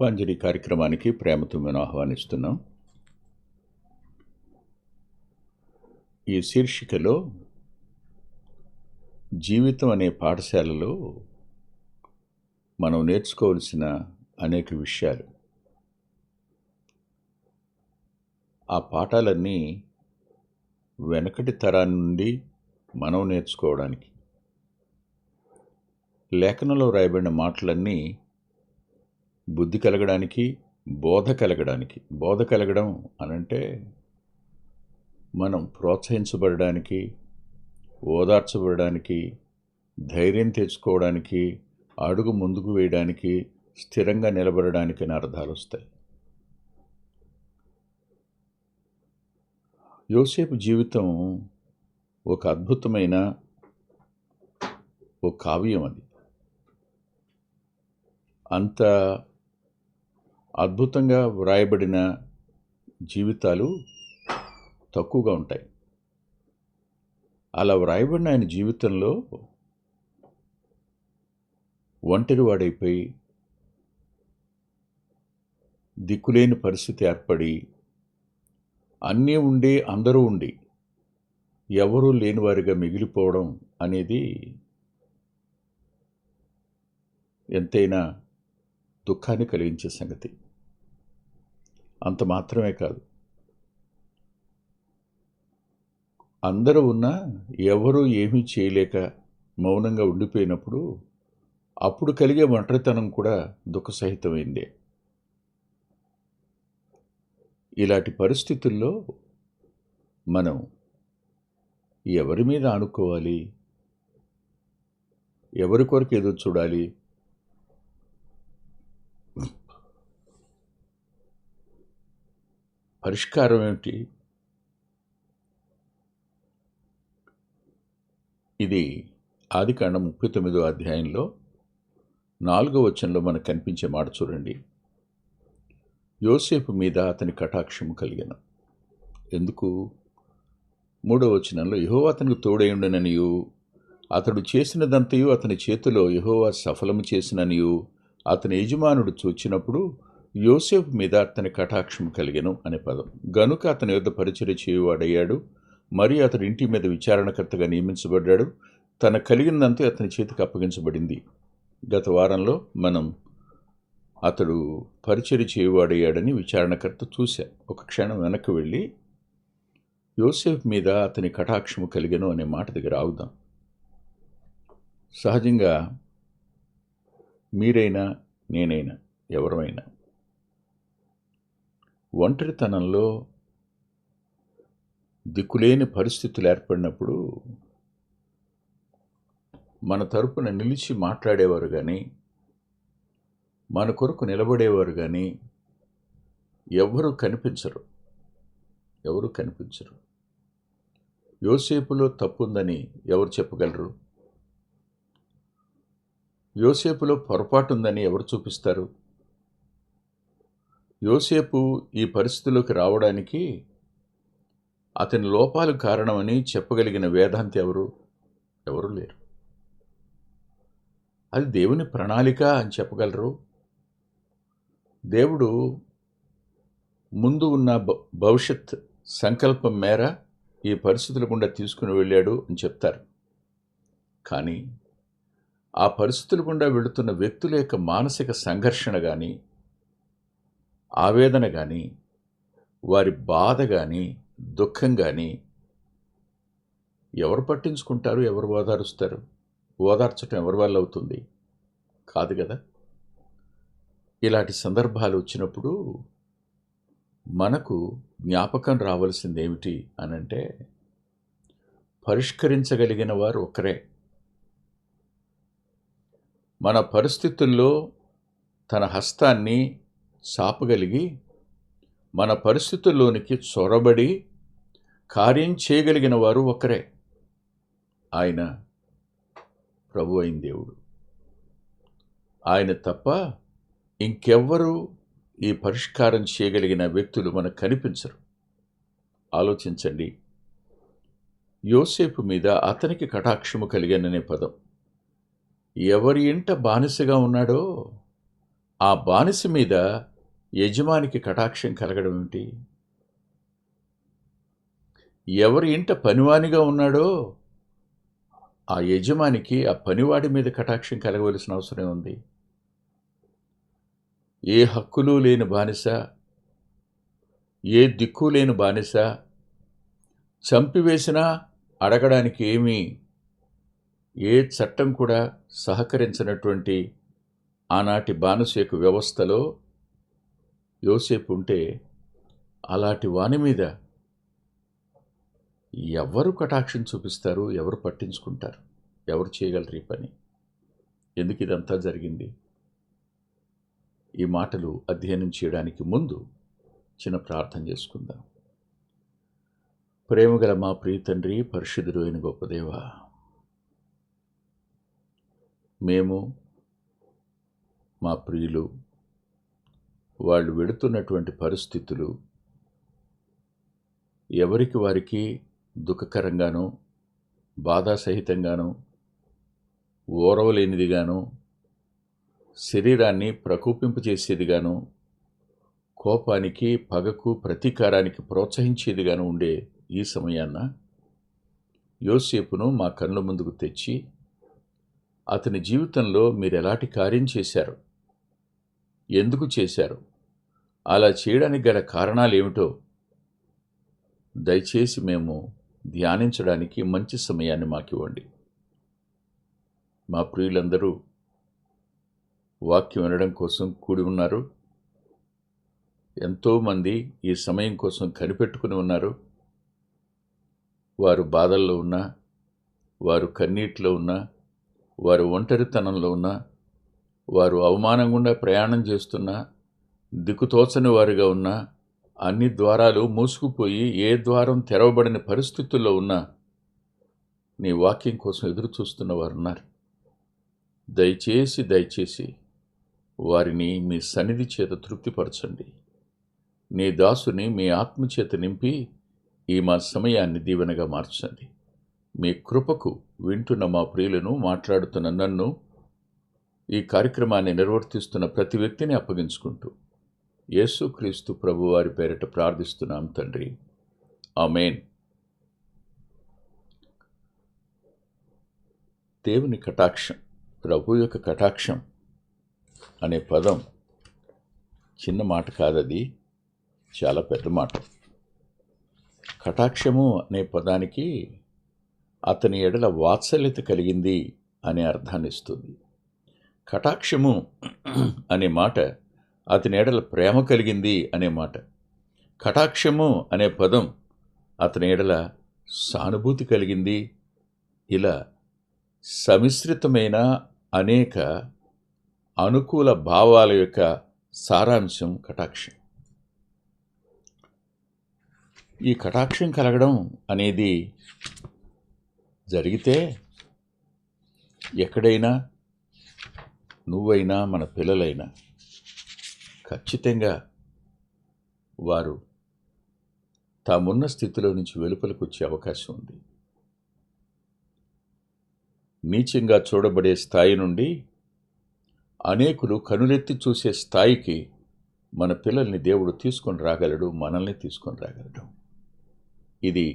కృపాంజలి కార్యక్రమానికి ప్రేమతో మేము ఆహ్వానిస్తున్నాం. ఈ శీర్షికలో జీవితం అనే పాఠశాలలో మనం నేర్చుకోవాల్సిన అనేక విషయాలు. ఆ పాఠాలన్నీ వెనకటి తరాన్ని నుండి మనం నేర్చుకోవడానికి, లేఖనంలో రాయబడిన మాటలన్నీ బుద్ధి కలగడానికి, బోధ కలగడం అనంటే మనం ప్రోత్సహించబడడానికి, ఓదార్చబడడానికి, ధైర్యం తెచ్చుకోవడానికి, అడుగు ముందుకు వేయడానికి, స్థిరంగా నిలబడడానికి అని అర్థాలు వస్తాయి. యోసేపు జీవితం ఒక అద్భుతమైన ఒక కావ్యం. అది అంత అద్భుతంగా వ్రాయబడిన జీవితాలు తక్కువగా ఉంటాయి. అలా వ్రాయబడిన ఆయన జీవితంలో ఒంటరివాడైపోయి, దిక్కులేని పరిస్థితి ఏర్పడి, అన్నీ ఉండి అందరూ ఉండి ఎవరూ లేనివారిగా మిగిలిపోవడం అనేది ఎంతైనా దుఃఖాన్ని కలిగించే సంగతి. అంత మాత్రమే కాదు, అందరూ ఉన్నా ఎవరూ ఏమీ చేయలేక మౌనంగా ఉండిపోయినప్పుడు అప్పుడు కలిగే ఒంటరితనం కూడా దుఃఖసహితమైందే. ఇలాంటి పరిస్థితుల్లో మనం ఎవరి మీద ఆనుకోవాలి, ఎవరి కొరకు ఎదురు చూడాలి? పరిష్కారం ఏమిటి? ఇది ఆదికాండం 39వ అధ్యాయంలో 4వ వచనంలో మనకు కనిపించే మాట చూడండి. యోసేపు మీద అతని కటాక్షము కలిగెను. ఎందుకు? 3వ వచనంలో యెహోవా అతనికి తోడైయుండెననియు, అతడు చేసినదంతయు అతని చేతిలో యెహోవా సఫలము చేసిననియు అతని యజమానుడు చూచినప్పుడు యోసేపు మీద అతని కటాక్షము కలిగెను అనే పదం. గనుక అతని యొద్ద పరిచర్య చేయువాడయ్యాడు, మరియు అతడు ఇంటి మీద విచారణకర్తగా నియమించబడ్డాడు. తన కలిగినదంతా అతని చేతికి అప్పగించబడింది. గత వారంలో మనం అతడు పరిచర్య చేయువాడయ్యాడని విచారణకర్త చూశాం. ఒక క్షణం వెనక్కి వెళ్ళి యోసేపు మీద అతని కటాక్షము కలిగెను అనే మాట దగ్గర ఆగుదాం. సహజంగా మీరైనా నేనైనా ఎవరమైనా ఒంటరితనంలో దిక్కులేని పరిస్థితులు ఏర్పడినప్పుడు మన తరపున నిలిచి మాట్లాడేవారు కానీ, మన కొరకు నిలబడేవారు కానీ ఎవరు కనిపించరు. యోసేపులో తప్పుందని ఎవరు చెప్పగలరు? యోసేపులో పొరపాటు ఉందని ఎవరు చూపిస్తారు? యోసేపు ఈ పరిస్థితిలోకి రావడానికి అతని లోపాలు కారణమని చెప్పగలిగిన వేదాంతి ఎవరు లేరు. అది దేవుని ప్రణాళిక అని చెప్పగలరు. దేవుడు ముందు ఉన్న భవిష్యత్ సంకల్పం మేర ఈ పరిస్థితుల గుండా తీసుకుని వెళ్ళాడు అని చెప్తారు. కానీ ఆ పరిస్థితుల గుండా వెళుతున్న వ్యక్తుల యొక్క మానసిక సంఘర్షణ కానీ, ఆవేదన కానీ, వారి బాధ కానీ, దుఃఖం కానీ ఎవరు పట్టించుకుంటారు? ఎవరు ఓదారుస్తారు? ఓదార్చటం ఎవరి వల్ల అవుతుంది? కాదు కదా. ఇలాంటి సందర్భాలు వచ్చినప్పుడు మనకు జ్ఞాపకం రావాల్సింది ఏమిటి అనంటే, పరిష్కరించగలిగిన వారు ఒక్కరే. మన పరిస్థితుల్లో తన హస్తాన్ని చాపగలిగి మన పరిస్థితుల్లోనికి చొరబడి కార్యం చేయగలిగిన వారు ఒక్కరే. ఆయన ప్రభు అయిన దేవుడు. ఆయన తప్ప ఇంకెవ్వరూ ఈ పరిష్కారం చేయగలిగిన వ్యక్తులు మనకు కనిపించరు. ఆలోచించండి. యోసేపు మీద అతనికి కటాక్షము కలిగననే పదం. ఎవరి ఇంట బానిసగా ఉన్నాడో ఆ బానిస మీద యజమానికి కటాక్షం కలగడం ఏమిటి? ఎవరి ఇంట పనివానిగా ఉన్నాడో ఆ యజమానికి ఆ పనివాడి మీద కటాక్షం కలగవలసిన అవసరం ఉంది. ఏ హక్కులు లేని బానిస, ఏ దిక్కు లేని బానిస, చంపివేసినా అడగడానికి ఏ చట్టం కూడా సహకరించినటువంటి ఆనాటి బానిస యొక్క వ్యవస్థలో యోసేపు ఉంటే, అలాంటి వాని మీద ఎవరు కటాక్షం చూపిస్తారు? ఎవరు పట్టించుకుంటారు? ఎవరు చేయగలరు ఈ పని? ఎందుకు ఇదంతా జరిగింది? ఈ మాటలు అధ్యయనం చేయడానికి ముందు చిన్న ప్రార్థన చేసుకుందాం. ప్రేమగల మా ప్రియ తండ్రి, పరిశుద్ధుడు అయిన గొప్ప దేవా, మేము మా ప్రియులు వాళ్ళు వెడుతున్నటువంటి పరిస్థితులు ఎవరికి వారికి దుఃఖకరంగానూ, బాధాసహితంగానూ, ఓరవలేనిదిగాను, శరీరాన్ని ప్రకోపింపజేసేదిగాను, కోపానికి, పగకు, ప్రతీకారానికి ప్రోత్సహించేదిగాను ఉండే ఈ సమయాన్న యోసేపును మా కళ్ళ ముందుకు తెచ్చి అతని జీవితంలో మీరు ఎలాంటి కార్యం చేశారు, ఎందుకు చేశారు, అలా చేయడానికి గల కారణాలు ఏమిటో దయచేసి మేము ధ్యానించడానికి మంచి సమయాన్ని మాకివ్వండి. మా ప్రియులందరూ వాక్యం వినడం కోసం కూడి ఉన్నారు. ఎంతోమంది ఈ సమయం కోసం కనిపెట్టుకుని ఉన్నారు. వారు బాధల్లో ఉన్నా, వారు కన్నీటిలో ఉన్నా, వారు ఒంటరితనంలో ఉన్నా, వారు అవమానం గుండా ప్రయాణం చేస్తున్నా, దిక్కుతోచని వారుగా ఉన్నా, అన్ని ద్వారాలు మూసుకుపోయి ఏ ద్వారం తెరవబడిన పరిస్థితుల్లో ఉన్నా నీ వాక్యం కోసం ఎదురు చూస్తున్న వారు ఉన్నారు. దయచేసి వారిని మీ సన్నిధి చేత తృప్తిపరచండి. నీ దాసుని మీ ఆత్మచేత నింపి ఈ మా సమయాన్ని దీవెనగా మార్చండి. మీ కృపకు వింటున్న మా ప్రియులను, మాట్లాడుతున్న నన్ను, ఈ కార్యక్రమాన్ని నిర్వర్తిస్తున్న ప్రతి వ్యక్తిని అప్పగించుకుంటూ యేసుక్రీస్తు ప్రభు వారి పేరిట ప్రార్థిస్తున్నాం తండ్రి, ఆమేన్. దేవుని కటాక్షం, ప్రభు యొక్క కటాక్షం అనే పదం చిన్న మాట కాదది, చాలా పెద్ద మాట. కటాక్షము అనే పదానికి అతని ఎడల వాత్సల్యత కలిగింది అనే అర్థాన్ని ఇస్తుంది. కటాక్షము అనే మాట అతని ఎడల ప్రేమ కలిగింది అనే మాట. కటాక్షము అనే పదం అతని ఎడల సానుభూతి కలిగింది. ఇలా సమిశ్రితమైన అనేక అనుకూల భావాల యొక్క సారాంశం కటాక్షం. ఈ కటాక్షం కలగడం అనేది జరిగితే ఎక్కడైనా నువ్వైనా మన పిల్లలైనా ఖచ్చితంగా వారు తామున్న స్థితిలో నుంచి వెలుపలకు వచ్చే అవకాశం ఉంది. నీచంగా చూడబడే స్థాయి నుండి అనేకులు కనులెత్తి చూసే స్థాయికి మన పిల్లల్ని దేవుడు తీసుకొని రాగలడు, మనల్ని తీసుకొని రాగలడు. ఇది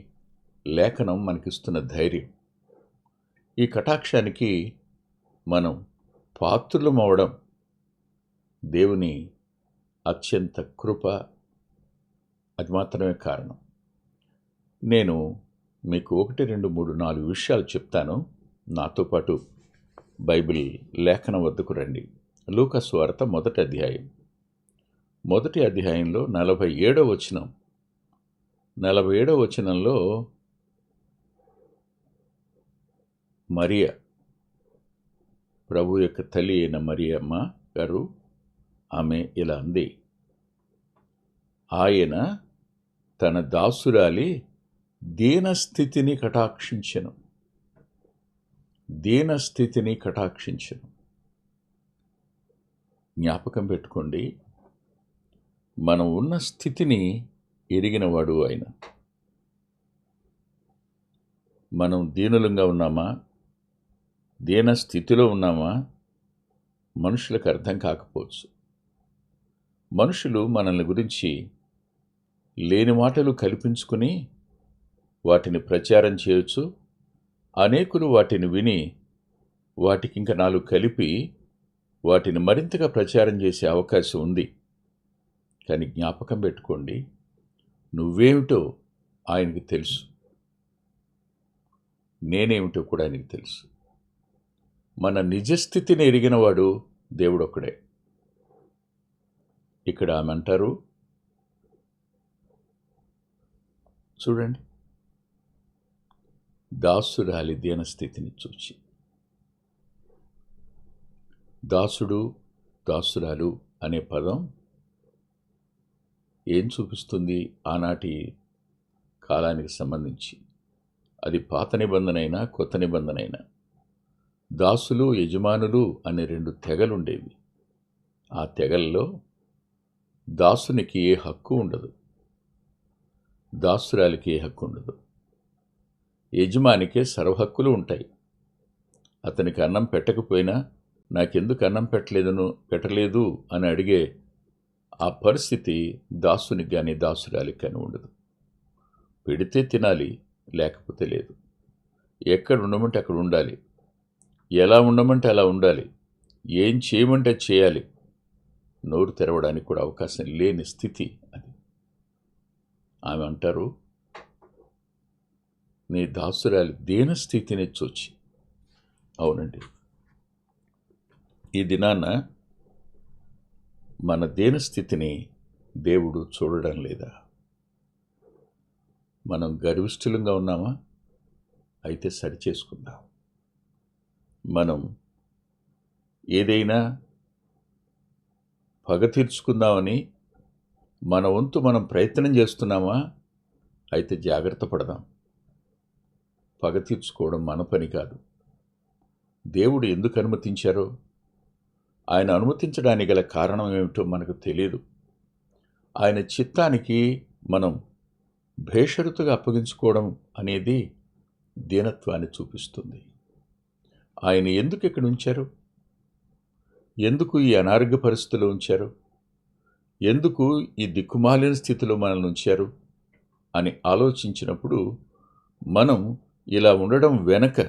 లేఖనం మనకిస్తున్న ధైర్యం. ఈ కటాక్షానికి మనం పాత్రులమవడం దేవుని అత్యంత కృప, అది మాత్రమే కారణం. నేను మీకు 1, 2, 3, 4 విషయాలు చెప్తాను. నాతో పాటు బైబిల్ లేఖనం వద్దకు రండి. లూకా సువార్త మొదటి అధ్యాయంలో 47వ వచనం. 47వ వచనంలో మరియ, ప్రభు యొక్క తల్లి అయిన మరియమ్మ గారు, ఆమె ఇలా అంది, ఆయన తన దాసురాలి దీనస్థితిని కటాక్షించెను. జ్ఞాపకం పెట్టుకోండి, మనం ఉన్న స్థితిని ఎరిగినవాడు ఆయన. మనం దీనులంగా ఉన్నామా, దీన స్థితిలో ఉన్నామా, మనుషులకు అర్థం కాకపోవచ్చు. మనుషులు మనల్ని గురించి లేని మాటలు కల్పించుకుని వాటిని ప్రచారం చేయొచ్చు. అనేకులు వాటిని విని వాటికింక 4 కలిపి వాటిని మరింతగా ప్రచారం చేసే అవకాశం ఉంది. కానీ జ్ఞాపకం పెట్టుకోండి, నువ్వేమిటో ఆయనకి తెలుసు, నేనేమిటో కూడా ఆయనకి తెలుసు. మన నిజస్థితిని ఎరిగినవాడు దేవుడొక్కడే. ఇక్కడ ఆమె అంటారు, చూడండి, దాసురాలి దీనస్థితిని చూచి. దాసుడు, దాసురాలు అనే పదం ఏం చూపిస్తుంది? ఆనాటి కాలానికి సంబంధించి. అది పాత నిబంధనైనా కొత్త నిబంధనైనా. దాసులు, యజమానులు అనే 2 తెగలుండేవి. ఆ తెగల్లో దాసునికి ఏ హక్కు ఉండదు, దాసురాలికి ఏ హక్కు ఉండదు. యజమానికే సర్వహక్కులు ఉంటాయి. అతనికి అన్నం పెట్టకపోయినా నాకెందుకు అన్నం పెట్టలేదు అని అడిగే ఆ పరిస్థితి దాసునికి కానీ దాసురాలికి కానీ ఉండదు. పెడితే తినాలి, లేకపోతే లేదు. ఎక్కడ ఉండమంటే అక్కడ ఉండాలి, ఎలా ఉండమంటే అలా ఉండాలి, ఏం చేయమంటే చేయాలి. నోరు తెరవడానికి కూడా అవకాశం లేని స్థితి అది. ఆమె అంటారు, నీ దాసురాలి దీనస్థితిని చూచి. అవునండి, ఈ దినాన మన దీనస్థితిని దేవుడు చూడడం లేదా? మనం గర్విష్ఠులంగా ఉన్నామా? అయితే సరిచేసుకుందాం. మనం ఏదైనా పగ తీర్చుకుందామని మన వంతు మనం ప్రయత్నం చేస్తున్నామా? అయితే జాగ్రత్త పడదాం. పగ తీర్చుకోవడం మన పని కాదు. దేవుడు ఎందుకు అనుమతించారో, ఆయన అనుమతించడానికి గల కారణం ఏమిటో మనకు తెలియదు. ఆయన చిత్తానికి మనం భేషరతుగా అప్పగించుకోవడం అనేది దీనత్వాన్ని చూపిస్తుంది. ఆయన ఎందుకు ఇక్కడ ఉంచారు? ఎందుకు ఈ అనారోగ్య పరిస్థితుల్లో ఉంచారు? ఎందుకు ఈ దిక్కుమాలిన స్థితిలో మనల్ని ఉంచారు అని ఆలోచించినప్పుడు మనం ఇలా ఉండడం వెనక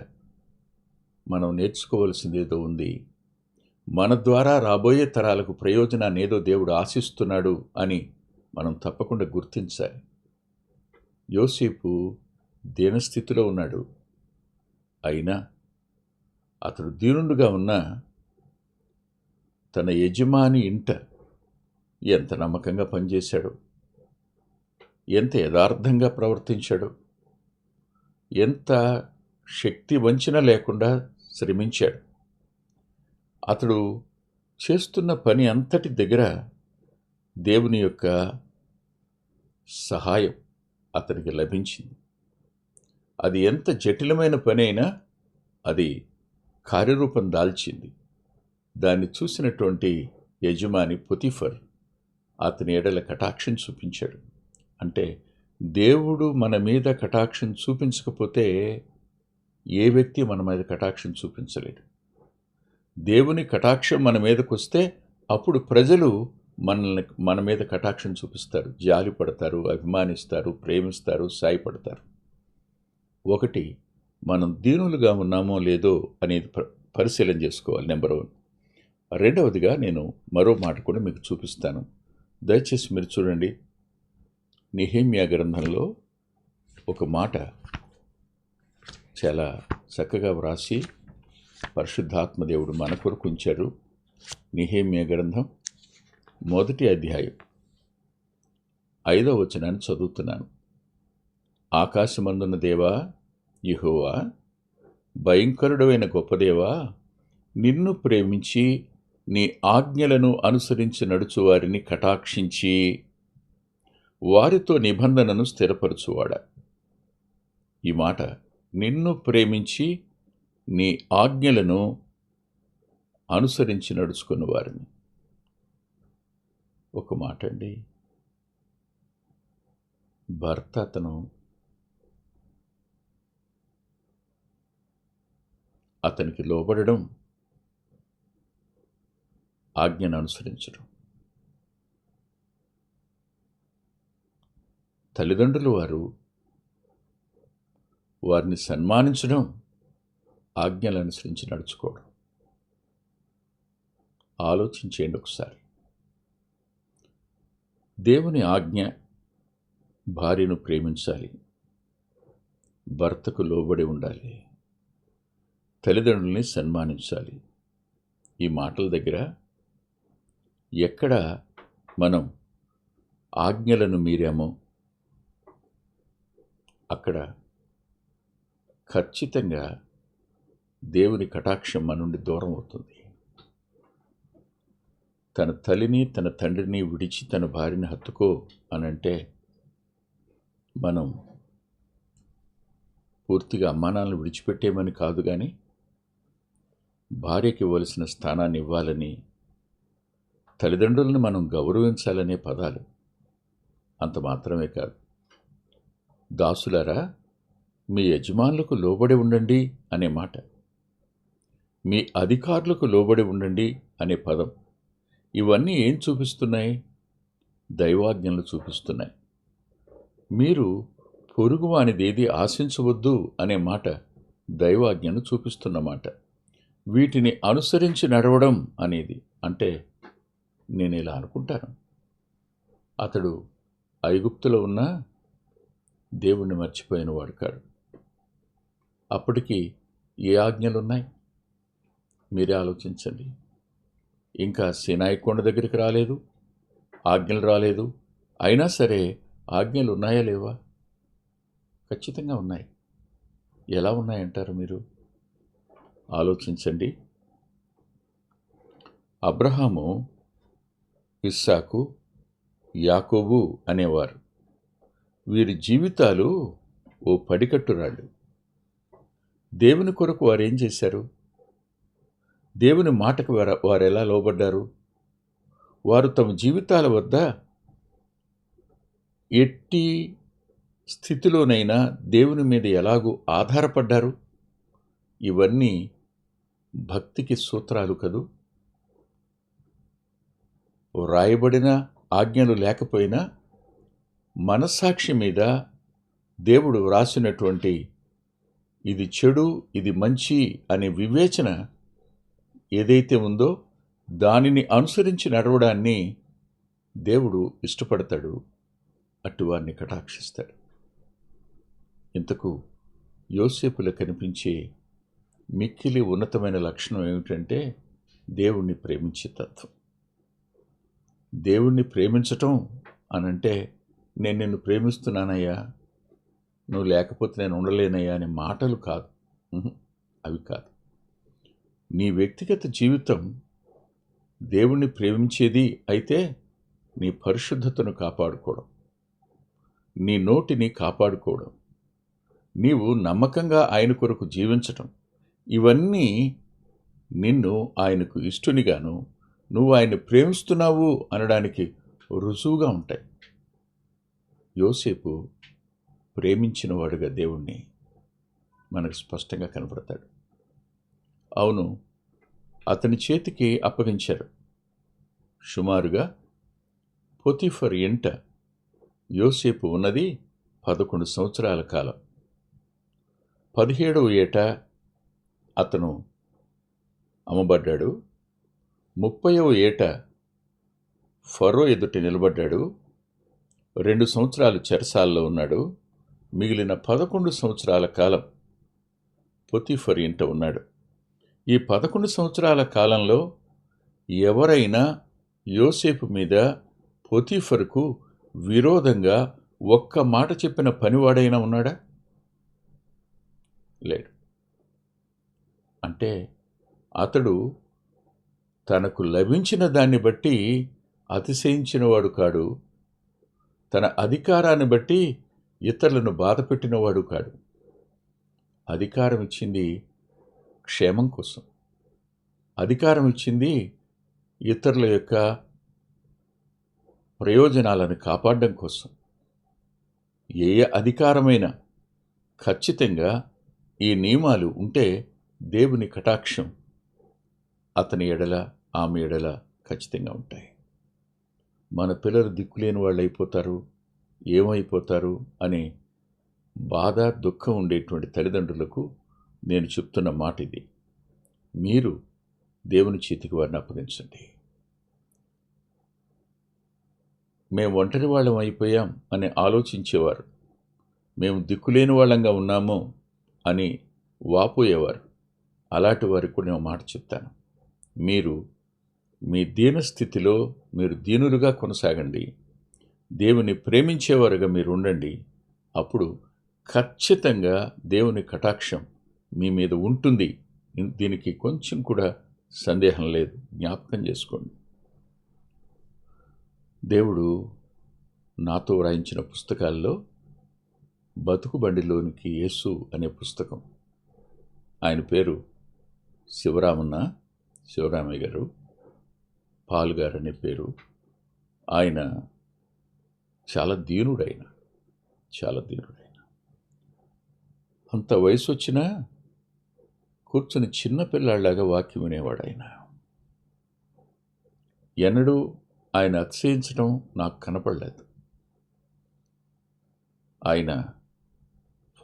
మనం నేర్చుకోవాల్సింది ఏదో ఉంది. మన ద్వారా రాబోయే తరాలకు ప్రయోజనాన్ని ఏదో దేవుడు ఆశిస్తున్నాడు అని మనం తప్పకుండా గుర్తించాలి. యోసేపు దీనస్థితిలో ఉన్నాడు. అయినా అతడు దీనుడుగా ఉన్న తన యజమాని ఇంట ఎంత నమ్మకంగా పనిచేశాడు, ఎంత యథార్థంగా ప్రవర్తించాడు, ఎంత శక్తి వంచన లేకుండా శ్రమించాడు. అతడు చేస్తున్న పని అంతటి దగ్గర దేవుని యొక్క సహాయం అతనికి లభించింది. అది ఎంత జటిలమైన పని అయినా అది కార్యరూపం దాల్చింది. దాన్ని చూసినటువంటి యజమాని పొతిఫర్ అతని ఎడల కటాక్షం చూపించాడు. అంటే దేవుడు మన మీద కటాక్షం చూపించకపోతే ఏ వ్యక్తి మన మీద కటాక్షం చూపించలేడు. దేవుని కటాక్షం మన మీదకు వస్తే అప్పుడు ప్రజలు మన మీద కటాక్షం చూపిస్తారు, జాలి పడతారు, అభిమానిస్తారు, ప్రేమిస్తారు, సాయపడతారు. ఒకటి, మనం దీనులుగా ఉన్నామో లేదో అనేది పరిశీలన చేసుకోవాలి, నెంబర్ 1. రెండవదిగా నేను మరో మాట కూడా మీకు చూపిస్తాను. దయచేసి మీరు చూడండి. నెహెమ్యా గ్రంథంలో ఒక మాట చాలా చక్కగా వ్రాసి పరిశుద్ధాత్మ దేవుడు మన కొరకు ఉంచారు. నెహెమ్యా గ్రంథం 1వ అధ్యాయం 5వ వచనాన్ని చదువుతున్నాను. ఆకాశమందున్న దేవా యెహోవా, భయంకరుడైన గొప్ప దేవా, నిన్ను ప్రేమించి నీ ఆజ్ఞలను అనుసరించి నడుచువారిని కటాక్షించి వారితో నిబంధనను స్థిరపరచువాడా. ఈ మాట, నిన్ను ప్రేమించి నీ ఆజ్ఞలను అనుసరించి నడుచుకున్న వారిని. ఒక మాట అండి, భర్త అతనికి లోబడడం, ఆజ్ఞను అనుసరించడం. తల్లిదండ్రులు వారిని సన్మానించడం, ఆజ్ఞలు అనుసరించి నడుచుకోవడం. ఆలోచించేయండి ఒకసారి. దేవుని ఆజ్ఞ భార్యను ప్రేమించాలి, భర్తకు లోబడి ఉండాలి, తల్లిదండ్రుల్ని సన్మానించాలి. ఈ మాటల దగ్గర ఎక్కడ మనం ఆజ్ఞలను మీరామో అక్కడ ఖచ్చితంగా దేవుని కటాక్షం మన నుండి దూరం అవుతుంది. తన తల్లిని తన తండ్రిని విడిచి తన భార్యని హత్తుకో అనంటే మనం పూర్తిగా అమ్మానాన్నలు విడిచిపెట్టేమని కాదు, కానీ భార్యకి ఇవ్వవలసిన స్థానాన్ని ఇవ్వాలని, తల్లిదండ్రులను మనం గౌరవించాలనే పదాలు. అంత మాత్రమే కాదు, దాసులారా మీ యజమానులకు లోబడి ఉండండి అనే మాట, మీ అధికారులకు లోబడి ఉండండి అనే పదం, ఇవన్నీ ఏం చూపిస్తున్నాయి? దైవాజ్ఞలు చూపిస్తున్నాయి. మీరు పొరుగువానిదేది ఆశించవద్దు అనే మాట దైవాజ్ఞను చూపిస్తున్నమాట. వీటిని అనుసరించి నడవడం అనేది అంటే, నేను ఇలా అనుకుంటాను, అతడు ఐగుప్తులో ఉన్న దేవుణ్ణి మర్చిపోయిన వాడు కాడు. అప్పటికి ఏ ఆజ్ఞలున్నాయి మీరే ఆలోచించండి. ఇంకా సినాయి కొండ దగ్గరికి రాలేదు, ఆజ్ఞలు రాలేదు. అయినా సరే ఆజ్ఞలు ఉన్నాయా లేవా? ఖచ్చితంగా ఉన్నాయి. ఎలా ఉన్నాయంటారు మీరు? ఆలోచించండి. అబ్రహాము, ఇస్సాకు, యాకోబు అనేవారు. వీరి జీవితాలు ఓ పడికట్టురాళ్ళు. దేవుని కొరకు వారేం చేశారు? దేవుని మాటకు వారు ఎలా లోబడ్డారు? వారు తమ జీవితాల వద్ద ఎట్టి స్థితిలోనైనా దేవుని మీద ఎలాగూ ఆధారపడ్డారు? ఇవన్నీ భక్తికి సూత్రాలు కదూ. వ్రాయబడిన ఆజ్ఞలు లేకపోయినా మనస్సాక్షి మీద దేవుడు వ్రాసినటువంటి ఇది చెడు, ఇది మంచి అనే వివేచన ఏదైతే ఉందో దానిని అనుసరించి నడవడాన్ని దేవుడు ఇష్టపడతాడు, అటువారిని కటాక్షిస్తాడు. ఇంతకు యోసేపులో కనిపించే మిక్కిలి ఉన్నతమైన లక్షణం ఏమిటంటే దేవుణ్ణి ప్రేమించే తత్వం. దేవుణ్ణి ప్రేమించటం అనంటే, నేను నిన్ను ప్రేమిస్తున్నానయ్యా, నువ్వు లేకపోతే నేను ఉండలేనయ్యా అనే మాటలు కాదు. అవి కాదు. నీ వ్యక్తిగత జీవితం దేవుణ్ణి ప్రేమించేది అయితే నీ పరిశుద్ధతను కాపాడుకోవడం, నీ నోటిని కాపాడుకోవడం, నీవు నమ్మకంగా ఆయన కొరకు జీవించటం, ఇవన్నీ నిన్ను ఆయనకు ఇష్టునిగాను, నువ్వు ఆయన్ని ప్రేమిస్తున్నావు అనడానికి రుజువుగా ఉంటాయి. యోసేపు ప్రేమించినవాడుగా దేవుణ్ణి మనకు స్పష్టంగా కనబడతాడు. అవును, అతని చేతికి అప్పగించారు. సుమారుగా పొతిఫర్ ఇంట యోసేపు ఉన్నది 11 సంవత్సరాల కాలం. 17వ ఏట అతను అమ్మబడ్డాడు. 30వ ఏట ఫరో ఎదుట నిలబడ్డాడు. 2 సంవత్సరాలు చెరసాల్లో ఉన్నాడు. మిగిలిన 11 సంవత్సరాల కాలం పొతిఫర్ ఇంట ఉన్నాడు. ఈ 11 సంవత్సరాల కాలంలో ఎవరైనా యోసేపు మీద పొతిఫరుకు విరోధంగా ఒక్క మాట చెప్పిన పనివాడైనా ఉన్నాడా? లేడు. అంటే అతడు తనకు లభించిన దాన్ని బట్టి అతిశయించినవాడు కాడు, తన అధికారాన్ని బట్టి ఇతరులను బాధపెట్టినవాడు కాడు. అధికారం ఇచ్చింది క్షేమం కోసం, అధికారం ఇచ్చింది ఇతరుల యొక్క ప్రయోజనాలను కాపాడడం కోసం. ఏ అధికారమైనా ఖచ్చితంగా ఈ నియమాలు ఉంటే దేవుని కటాక్షం అతని ఎడల, ఆమె ఎడల ఖచ్చితంగా ఉంటాయి. మన పిల్లలు దిక్కులేని వాళ్ళు అయిపోతారు, ఏమైపోతారు అనే బాధ, దుఃఖం ఉండేటువంటి తల్లిదండ్రులకు నేను చెప్తున్న మాట ఇది. మీరు దేవుని చేతికి వారిని అప్పగించండి. మేము ఒంటరి వాళ్ళం అయిపోయాం అని ఆలోచించేవారు, మేము దిక్కులేని వాళ్ళంగా ఉన్నాము అని వాపోయేవారు, అలాంటి వారికి కూడా నేను మాట చెప్తాను. మీరు మీ దీనస్థితిలో మీరు దీనులుగా కొనసాగండి, దేవుని ప్రేమించేవారుగా మీరు ఉండండి. అప్పుడు ఖచ్చితంగా దేవుని కటాక్షం మీ మీద ఉంటుంది. దీనికి కొంచెం కూడా సందేహం లేదు. జ్ఞాపకం చేసుకోండి. దేవుడు నాతో వ్రాయించిన పుస్తకాల్లో బతుకు బండిలోనికి యేసు అనే పుస్తకం. ఆయన పేరు శివరామయ్య గారు, పాల్ గారు అనే పేరు. ఆయన చాలా దీనుడైన. అంత వయసు వచ్చినా కూర్చొని చిన్నపిల్లాడిలాగా వాక్యం వినేవాడు ఆయన. ఎన్నడూ ఆయన అతిశయించడం నాకు కనపడలేదు. ఆయన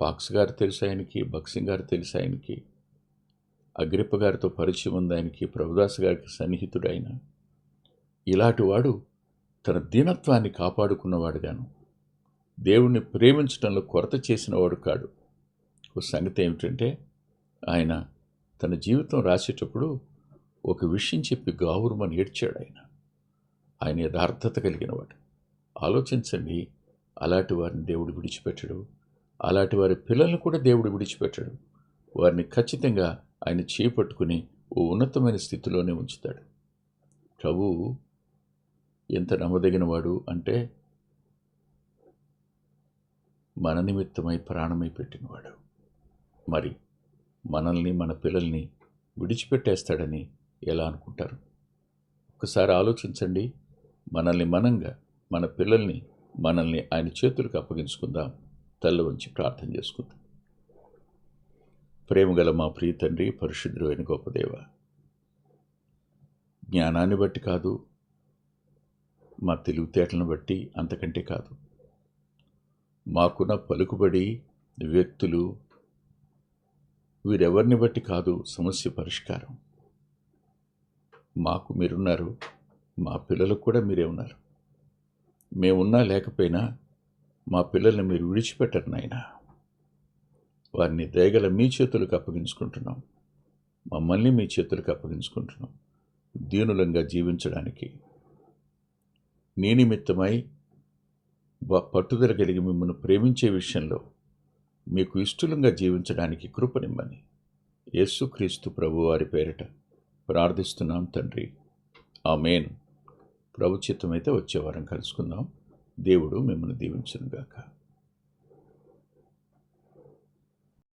ఫాక్స్ గారు తెలుసు ఆయనకి, భక్సింగ్ గారు తెలుసు ఆయనకి, అగ్రిప్ప గారితో పరిచయం ఉంది ఆయనకి, ప్రభుదాస్ గారికి సన్నిహితుడు ఆయన. ఇలాంటి వాడు తన దీనత్వాన్ని కాపాడుకున్నవాడుగాను, దేవుణ్ణి ప్రేమించడంలో కొరత చేసినవాడు కాడు. ఒక సంగతి ఏమిటంటే, ఆయన తన జీవితం రాసేటప్పుడు ఒక విషయం చెప్పి గావురుమని ఏడ్చాడు. ఆయన యథార్థత కలిగినవాడు. ఆలోచించండి, అలాంటి వారిని దేవుడు విడిచిపెట్టడు. అలాంటి వారి పిల్లల్ని కూడా దేవుడు విడిచిపెట్టడు. వారిని ఖచ్చితంగా ఆయన చేపట్టుకుని ఓ ఉన్నతమైన స్థితిలోనే ఉంచుతాడు. ప్రభువు ఎంత నమ్మదగినవాడు అంటే, మన నిమిత్తమై ప్రాణమై పెట్టినవాడు. మరి మనల్ని, మన పిల్లల్ని విడిచిపెట్టేస్తాడని ఎలా అనుకుంటారు? ఒకసారి ఆలోచించండి. మనల్ని మనంగా, మన పిల్లల్ని ఆయన చేతులకు అప్పగించుకుందాం. తల్ల వంచి ప్రార్థన చేసుకుందాం. ప్రేమగల మా ప్రియ తండ్రి, పరిశుద్ధుడు అయిన గొప్ప దేవ, జ్ఞానాన్ని బట్టి కాదు, మా తెలివితేటలను బట్టి, అంతకంటే కాదు, మాకున్న పలుకుబడి, వ్యక్తులు, వీరెవరిని బట్టి కాదు సమస్య పరిష్కారం. మాకు మీరున్నారు, మా పిల్లలకు కూడా మీరే ఉన్నారు. మేమున్నా లేకపోయినా మా పిల్లల్ని మీరు విడిచిపెట్టరు నాయనా. వారిని దయగల మీ చేతులకు అప్పగించుకుంటున్నాం. మమ్మల్ని మీ చేతులకు అప్పగించుకుంటున్నాం. దీనులంగా జీవించడానికి, నీ నిమిత్తమై పట్టుదల కలిగి మిమ్మల్ని ప్రేమించే విషయంలో మీకు ఇష్టలంగా జీవించడానికి కృపనిమ్మని యేసుక్రీస్తు ప్రభువారి పేరిట ప్రార్థిస్తున్నాం తండ్రి. ఆమేన్. ప్రభు చిత్తమైతే వచ్చే వారం కలుసుకుందాం. దేవుడు మిమ్మల్ని దీవించును గాక.